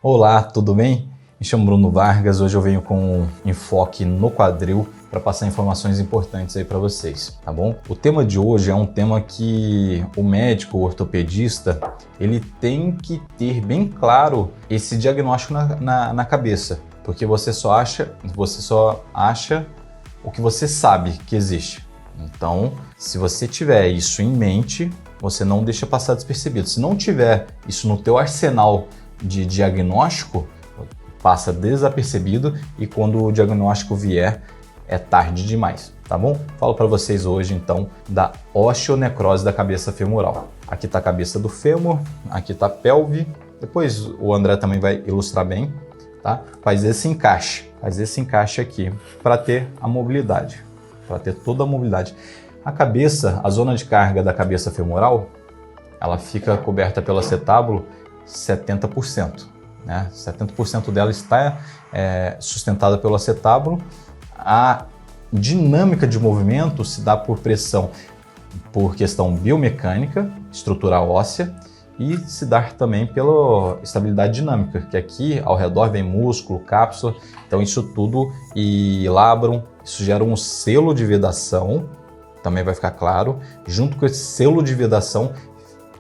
Olá, tudo bem? Me chamo Bruno Vargas, hoje eu venho com um enfoque no quadril para passar informações importantes aí para vocês, tá bom? O tema de hoje é um tema que o médico, o ortopedista, ele tem que ter bem claro esse diagnóstico na cabeça, porque você só acha o que você sabe que existe. Então, se você tiver isso em mente, você não deixa passar despercebido. Se não tiver isso no teu arsenal de diagnóstico, passa desapercebido e quando o diagnóstico vier, é tarde demais, tá bom? Falo para vocês hoje, então, da osteonecrose da cabeça femoral. Aqui está a cabeça do fêmur, aqui está a pelve, depois o André também vai ilustrar bem, tá? Faz esse encaixe aqui para ter a mobilidade, para ter toda a mobilidade. A cabeça, a zona de carga da cabeça femoral, ela fica coberta pelo acetábulo 70%. 70% dela está sustentada pelo acetábulo. A dinâmica de movimento se dá por pressão, por questão biomecânica, estrutural óssea, e se dá também pela estabilidade dinâmica, que aqui ao redor vem músculo, cápsula, então isso tudo e labrum, isso gera um selo de vedação, também vai ficar claro, junto com esse selo de vedação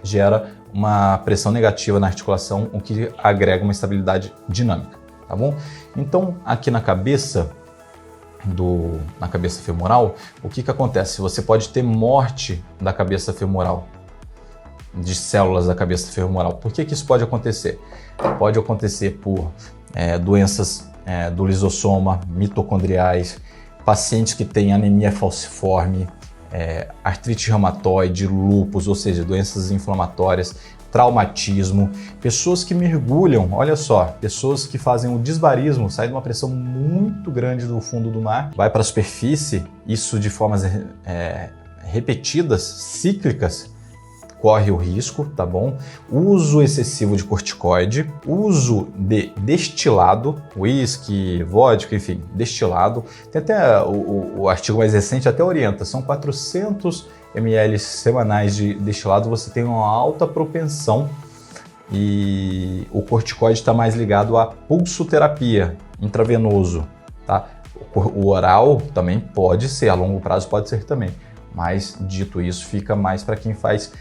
gera uma pressão negativa na articulação, o que agrega uma estabilidade dinâmica, tá bom? Então, aqui na cabeça femoral, o que acontece? Você pode ter morte da cabeça femoral, de células da cabeça femoral. Por que isso pode acontecer? Pode acontecer por doenças do lisossoma, mitocondriais, pacientes que têm anemia falciforme, artrite reumatoide, lúpus, ou seja, doenças inflamatórias, traumatismo, pessoas que mergulham, olha só, pessoas que fazem o disbarismo, sai de uma pressão muito grande do fundo do mar, vai para a superfície, isso de formas repetidas, cíclicas, corre o risco, tá bom? Uso excessivo de corticoide, uso de destilado, whisky, vodka, enfim, destilado. Tem até o artigo mais recente até orienta, são 400 ml semanais de destilado, você tem uma alta propensão e o corticoide está mais ligado à pulsoterapia intravenoso, tá? O oral também pode ser, a longo prazo pode ser também. Mas, dito isso, fica mais para quem faz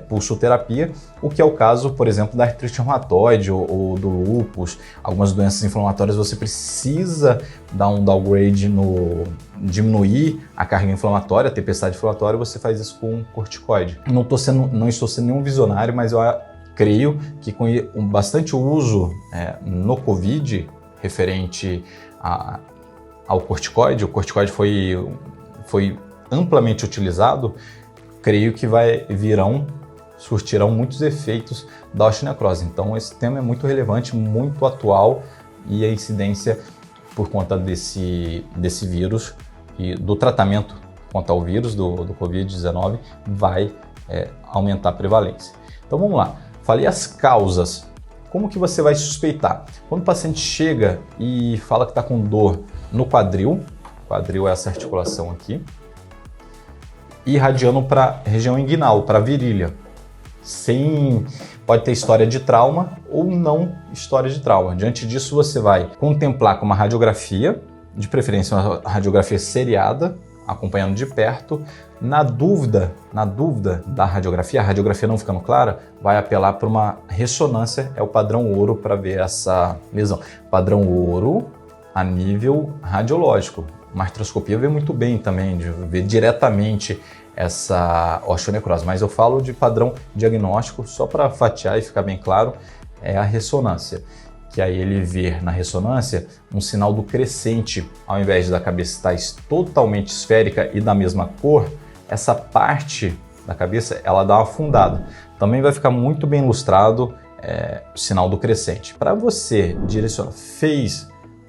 pulsoterapia, o que é o caso, por exemplo, da artrite reumatoide ou do lúpus. Algumas doenças inflamatórias você precisa dar um downgrade diminuir a carga inflamatória, a tempestade inflamatória, você faz isso com corticoide. Não estou sendo nenhum visionário, mas eu creio que com bastante uso no Covid, referente ao corticoide, o corticoide foi amplamente utilizado, creio que surtirão muitos efeitos da osteonecrose. Então esse tema é muito relevante, muito atual e a incidência por conta desse vírus e do tratamento contra o vírus do Covid-19 vai aumentar a prevalência. Então vamos lá, falei as causas. Como que você vai suspeitar? Quando o paciente chega e fala que está com dor no quadril é essa articulação aqui, irradiando para a região inguinal, para a virilha. Pode ter história de trauma ou não história de trauma. Diante disso, você vai contemplar com uma radiografia, de preferência uma radiografia seriada, acompanhando de perto. Na dúvida da radiografia, a radiografia não ficando clara, vai apelar para uma ressonância, é o padrão ouro para ver essa lesão. Padrão ouro a nível radiológico. Uma artroscopia vê muito bem também, de ver diretamente essa osteonecrose, mas eu falo de padrão diagnóstico, só para fatiar e ficar bem claro, é a ressonância, que aí ele vê na ressonância um sinal do crescente, ao invés da cabeça estar totalmente esférica e da mesma cor, essa parte da cabeça ela dá uma afundada. Também vai ficar muito bem ilustrado o sinal do crescente. Para você direcionar,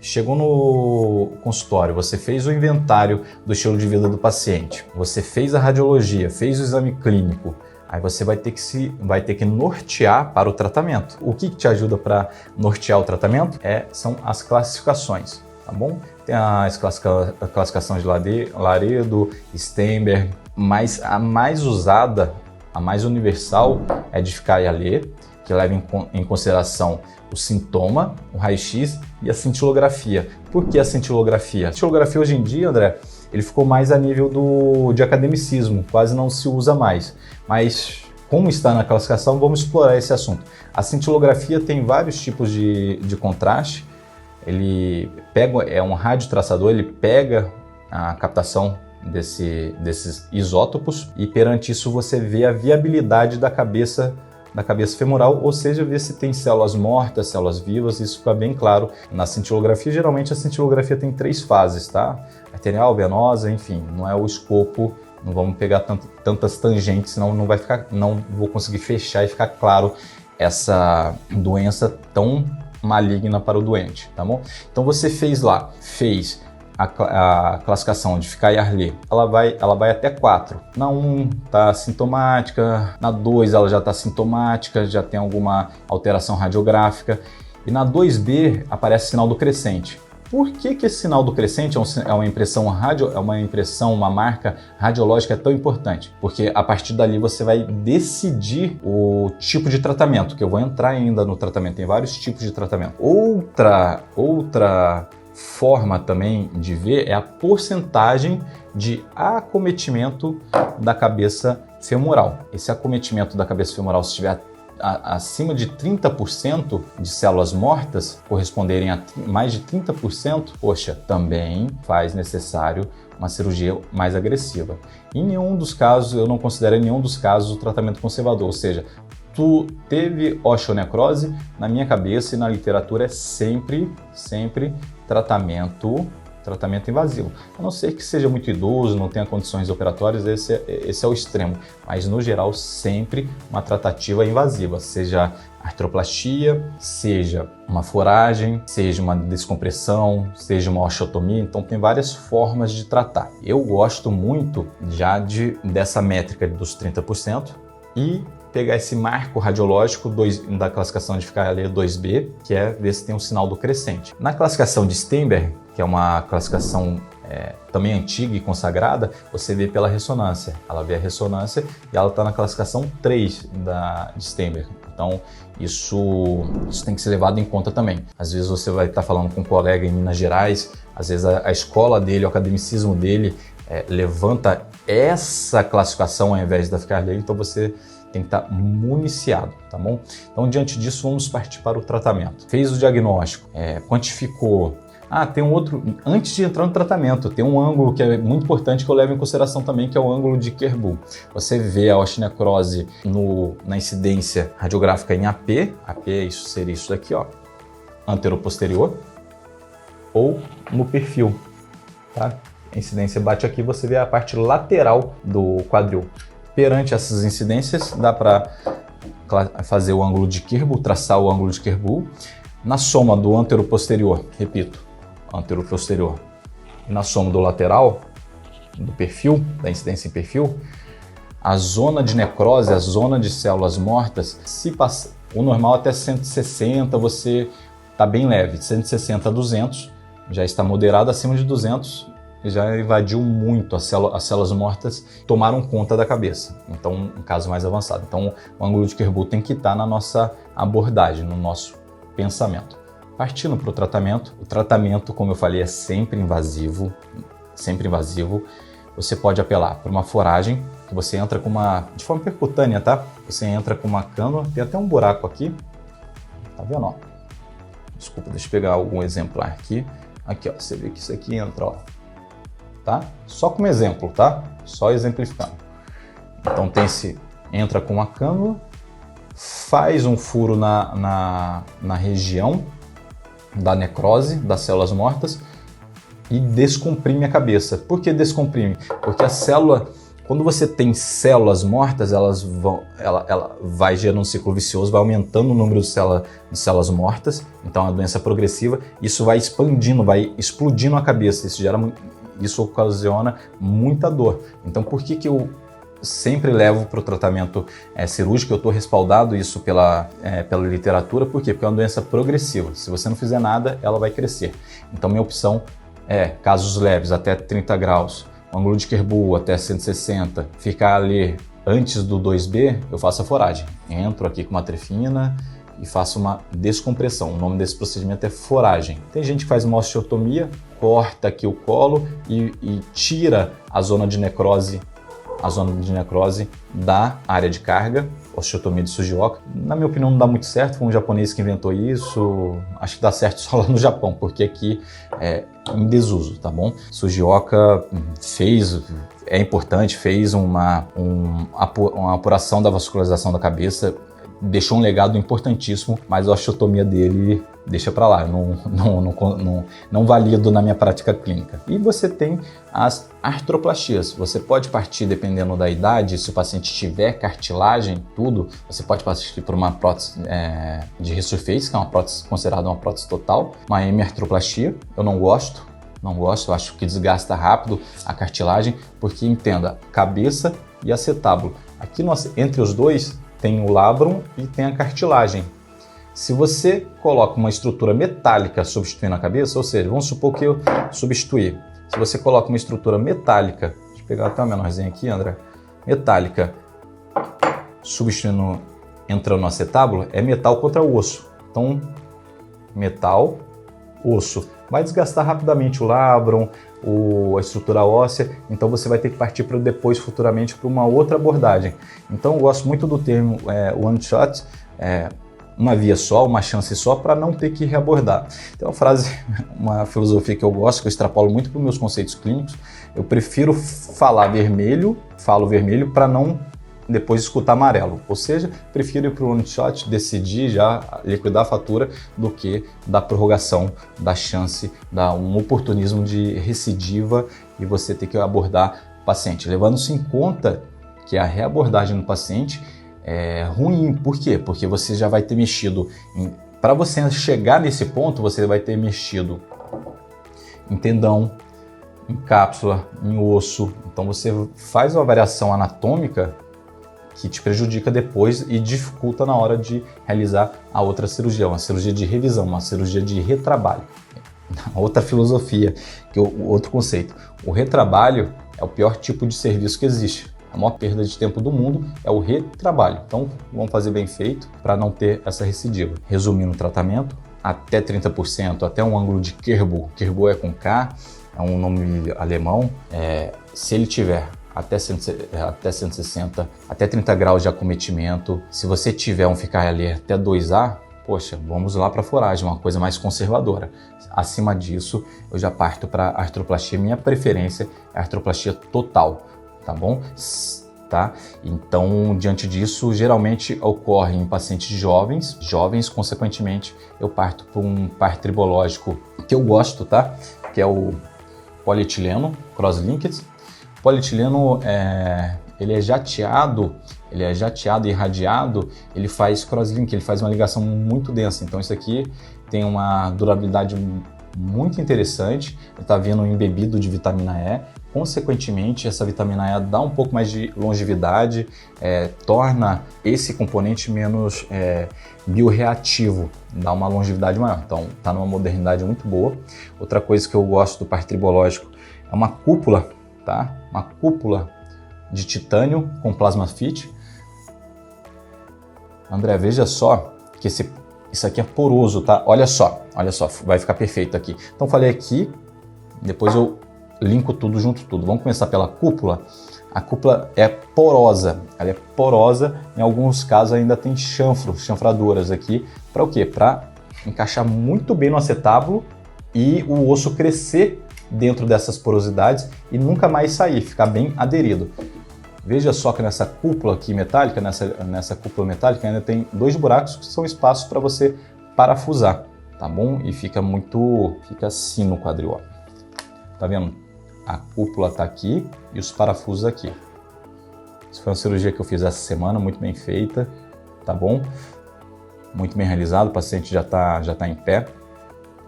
chegou no consultório, você fez o inventário do estilo de vida do paciente, você fez a radiologia, fez o exame clínico, aí você vai ter que nortear para o tratamento. O que te ajuda para nortear o tratamento? São as classificações, tá bom? Tem a classificação de Laredo, Steinberg, Mas a mais usada, a mais universal é de Ficar-Yalê, que leva em consideração o sintoma, o raio-x e a cintilografia. Por que a cintilografia? A cintilografia hoje em dia, André, ele ficou mais a nível de academicismo, quase não se usa mais. Mas como está na classificação, vamos explorar esse assunto. A cintilografia tem vários tipos de contraste. Ele pega, é um radiotraçador, ele pega a captação desses isótopos e perante isso você vê a viabilidade da cabeça femoral, ou seja, ver se tem células mortas, células vivas. Isso fica bem claro na cintilografia. Geralmente a cintilografia tem 3 fases, tá? Arterial, venosa, enfim, não é o escopo, não vamos pegar tantas tangentes, senão não vou conseguir fechar e ficar claro essa doença tão maligna para o doente, tá bom? Então você fez a classificação de Ficar-Yalê, ela vai até 4. Na 1 está sintomática, na 2 ela já está sintomática, já tem alguma alteração radiográfica, e na 2B aparece sinal do crescente. Por que esse sinal do crescente uma marca radiológica tão importante? Porque a partir dali você vai decidir o tipo de tratamento, que eu vou entrar ainda no tratamento, tem vários tipos de tratamento. Outra forma também de ver é a porcentagem de acometimento da cabeça femoral. Esse acometimento da cabeça femoral, se estiver acima de 30% de células mortas, corresponderem a mais de 30%, poxa, também faz necessário uma cirurgia mais agressiva. Em nenhum dos casos, eu não considero em nenhum dos casos o tratamento conservador, ou seja, tu teve osteonecrose, na minha cabeça e na literatura é sempre tratamento invasivo. A não ser que seja muito idoso, não tenha condições operatórias, esse é o extremo. Mas, no geral, sempre uma tratativa invasiva, seja artroplastia, seja uma foragem, seja uma descompressão, seja uma osteotomia. Então, tem várias formas de tratar. Eu gosto muito já dessa métrica dos 30% e pegar esse marco radiológico da classificação de Ficar-Yalê 2B, que é ver se tem um sinal do crescente. Na classificação de Steinberg, que é uma classificação também antiga e consagrada, você vê pela ressonância. Ela vê a ressonância e ela está na classificação 3 de Steinberg. Então, isso tem que ser levado em conta também. Às vezes você vai estar falando com um colega em Minas Gerais, às vezes a escola dele, o academicismo dele levanta essa classificação ao invés da Ficar-Yalê, então você tem que estar municiado, tá bom? Então, diante disso, vamos partir para o tratamento. Fez o diagnóstico, quantificou. Tem um outro, antes de entrar no tratamento, tem um ângulo que é muito importante que eu levo em consideração também, que é o ângulo de Kerbu. Você vê a osteonecrose na incidência radiográfica em AP seria isso daqui, ó, anteroposterior, ou no perfil, tá? A incidência bate aqui, você vê a parte lateral do quadril. Perante essas incidências, dá para fazer o ângulo de Kerbu, traçar o ângulo de Kerbu. Na soma do anteroposterior, repito, anteroposterior, e na soma do lateral, do perfil, da incidência em perfil, a zona de necrose, a zona de células mortas, se passa, o normal até 160, você está bem leve, de 160 a 200, já está moderado, acima de 200, já invadiu muito, as células mortas tomaram conta da cabeça. Então, um caso mais avançado. Então, o ângulo de Kerbu tem que estar na nossa abordagem, no nosso pensamento. Partindo para o tratamento, como eu falei, é sempre invasivo. Você pode apelar para uma foragem, que você entra de forma percutânea, tá? Você entra com uma cânula, tem até um buraco aqui, tá vendo, ó? Desculpa, deixa eu pegar algum exemplar aqui. Aqui, ó, você vê que isso aqui entra, ó. Tá? Só como exemplo, tá? Só exemplificando. Então entra com uma cânula, faz um furo na região da necrose, das células mortas e descomprime a cabeça. Por que descomprime? Porque a célula, quando você tem células mortas, ela vai gerando um ciclo vicioso, vai aumentando o número de células mortas, então a doença progressiva, isso vai expandindo, vai explodindo a cabeça, isso ocasiona muita dor. Então, por que eu sempre levo para o tratamento cirúrgico? Eu estou respaldado isso pela literatura. Por quê? Porque é uma doença progressiva. Se você não fizer nada, ela vai crescer. Então, minha opção é casos leves, até 30 graus, o ângulo de Kerbu até 160 ficar ali antes do 2B, eu faço a foragem. Entro aqui com uma trefina e faço uma descompressão. O nome desse procedimento é foragem. Tem gente que faz uma osteotomia, corta aqui o colo e tira a zona de necrose da área de carga, osteotomia de Sujioka. Na minha opinião não dá muito certo, foi um japonês que inventou isso, acho que dá certo só lá no Japão, porque aqui é em desuso, tá bom? Sujioka é importante, fez uma apuração da vascularização da cabeça, deixou um legado importantíssimo, mas a osteotomia dele deixa para lá, não valido na minha prática clínica. E você tem as artroplastias. Você pode partir, dependendo da idade, se o paciente tiver cartilagem, tudo, você pode partir por uma prótese de resurface, que é uma prótese considerada uma prótese total, uma hemiartroplastia. Eu não gosto, eu acho que desgasta rápido a cartilagem, porque entenda, cabeça e acetábulo. Aqui entre os dois tem o labrum e tem a cartilagem. Se você coloca uma estrutura metálica substituindo a cabeça, ou seja, vamos supor que eu substituir. Se você coloca uma estrutura metálica, deixa eu pegar até uma menorzinha aqui, André, metálica, substituindo, entrando no acetábulo, é metal contra osso. Então, metal, osso. Vai desgastar rapidamente o labrum, a estrutura óssea, então você vai ter que partir depois, futuramente, para uma outra abordagem. Então eu gosto muito do termo one shot, uma via só, uma chance só, para não ter que reabordar. Tem uma frase, uma filosofia que eu gosto, que eu extrapolo muito para os meus conceitos clínicos. Eu prefiro falo vermelho, para não depois escutar amarelo. Ou seja, prefiro ir para o one shot, decidir já liquidar a fatura, do que da prorrogação, da chance, dar um oportunismo de recidiva e você ter que abordar o paciente. Levando-se em conta que a reabordagem do paciente é ruim. Por quê? Porque você já vai ter mexido, para você chegar nesse ponto, você vai ter mexido em tendão, em cápsula, em osso. Então você faz uma variação anatômica que te prejudica depois e dificulta na hora de realizar a outra cirurgia, uma cirurgia de revisão, uma cirurgia de retrabalho. Outra filosofia, outro conceito. O retrabalho é o pior tipo de serviço que existe. A maior perda de tempo do mundo é o retrabalho. Então, vamos fazer bem feito para não ter essa recidiva. Resumindo o tratamento, até 30%, até um ângulo de Kerbu. Kerbu é com K, é um nome alemão. Se ele tiver até 160, até 30 graus de acometimento. Se você tiver um ficar ali até 2A, poxa, vamos lá para a foragem, uma coisa mais conservadora. Acima disso, eu já parto para artroplastia. Minha preferência é artroplastia total, tá bom? Tá? Então, diante disso, geralmente ocorre em pacientes jovens, consequentemente, eu parto para um par tribológico que eu gosto, tá? Que é o polietileno cross-linked. Polietileno, ele é jateado e irradiado, ele faz crosslink, ele faz uma ligação muito densa. Então isso aqui tem uma durabilidade muito interessante, ele está vindo embebido de vitamina E, consequentemente essa vitamina E dá um pouco mais de longevidade, torna esse componente menos bioreativo, dá uma longevidade maior. Então está numa modernidade muito boa. Outra coisa que eu gosto do par tribológico é uma cúpula, tá? Uma cúpula de titânio com plasma fit. André, veja só que isso aqui é poroso, tá? Olha só, vai ficar perfeito aqui. Então falei aqui, depois eu linko tudo junto tudo. Vamos começar pela cúpula. A cúpula é porosa, ela é porosa, em alguns casos ainda tem chanfraduras aqui. Para o quê? Para encaixar muito bem no acetábulo e o osso crescer dentro dessas porosidades e nunca mais sair, ficar bem aderido. Veja só que nessa cúpula aqui metálica, nessa cúpula metálica ainda tem 2 buracos que são espaços para você parafusar, tá bom? E fica assim no quadril, ó. Tá vendo? A cúpula tá aqui e os parafusos aqui. Essa foi uma cirurgia que eu fiz essa semana, muito bem feita, tá bom? Muito bem realizado, o paciente já tá em pé.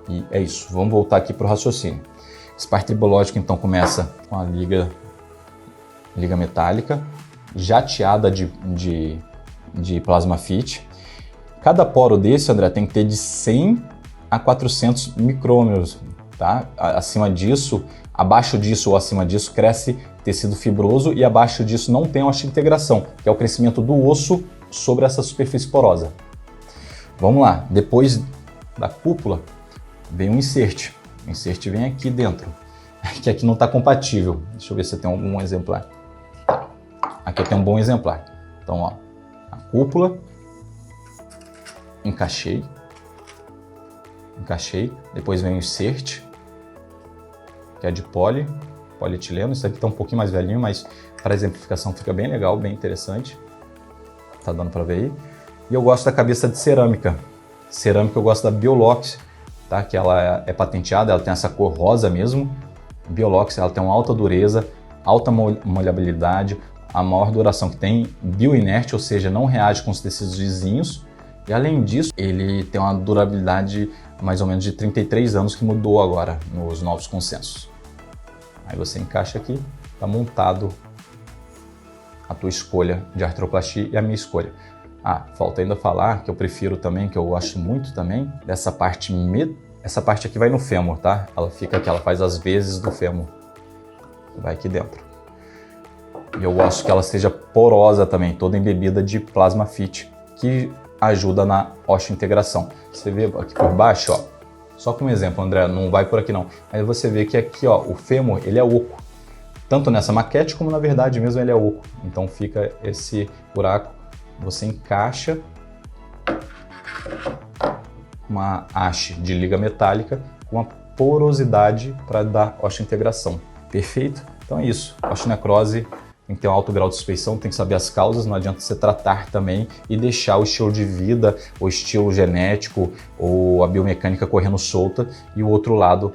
E é isso, vamos voltar aqui para o raciocínio. Esse par tribológico então começa com a liga metálica, jateada de plasma fit. Cada poro desse, André, tem que ter de 100 a 400 micrômetros. tá? Acima disso, abaixo disso ou acima disso cresce tecido fibroso e abaixo disso não tem osteointegração, que é o crescimento do osso sobre essa superfície porosa. Vamos lá, depois da cúpula vem um insert. O insert vem aqui dentro, que aqui não está compatível. Deixa eu ver se tem algum exemplar. Aqui eu tenho um bom exemplar. Então, ó, a cúpula, encaixei, depois vem o insert, que é de polietileno. Isso aqui está um pouquinho mais velhinho, mas para exemplificação fica bem legal, bem interessante. Tá dando para ver aí. E eu gosto da cabeça de cerâmica. Cerâmica eu gosto da Biolox, tá? Que ela é patenteada, ela tem essa cor rosa mesmo. Biolox, ela tem uma alta dureza, alta molhabilidade, a maior duração que tem, bioinerte, ou seja, não reage com os tecidos vizinhos. E além disso, ele tem uma durabilidade mais ou menos de 33 anos, que mudou agora nos novos consensos. Aí você encaixa aqui, tá montado a tua escolha de artroplastia e a minha escolha. Ah, falta ainda falar que eu prefiro também, que eu gosto muito também, dessa parte, essa parte aqui vai no fêmur, tá? Ela fica aqui, ela faz as vezes do fêmur, vai aqui dentro. E eu gosto que ela seja porosa também, toda embebida de plasma fit, que ajuda na osteointegração. Você vê aqui por baixo, ó, só como exemplo, André, não vai por aqui não. Aí você vê que aqui, ó, o fêmur, ele é oco. Tanto nessa maquete como na verdade mesmo ele é oco. Então fica esse buraco, você encaixa uma haste de liga metálica com uma porosidade para dar osteointegração. Perfeito? Então é isso. Osteonecrose tem que ter um alto grau de suspeição, tem que saber as causas, não adianta você tratar também e deixar o estilo de vida, o estilo genético ou a biomecânica correndo solta e o outro lado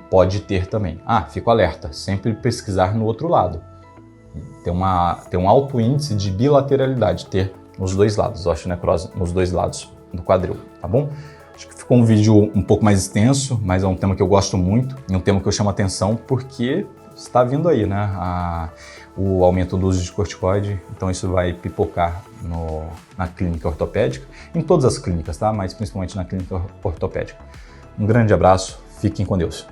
pode ter também. Ah, fico alerta, sempre pesquisar no outro lado. Tem um alto índice de bilateralidade, ter nos dois lados, osteonecrose nos dois lados do quadril, tá bom? Acho que ficou um vídeo um pouco mais extenso, mas é um tema que eu gosto muito e um tema que eu chamo a atenção porque está vindo aí, né? O aumento do uso de corticoide, então isso vai pipocar na clínica ortopédica, em todas as clínicas, tá? Mas principalmente na clínica ortopédica. Um grande abraço, fiquem com Deus.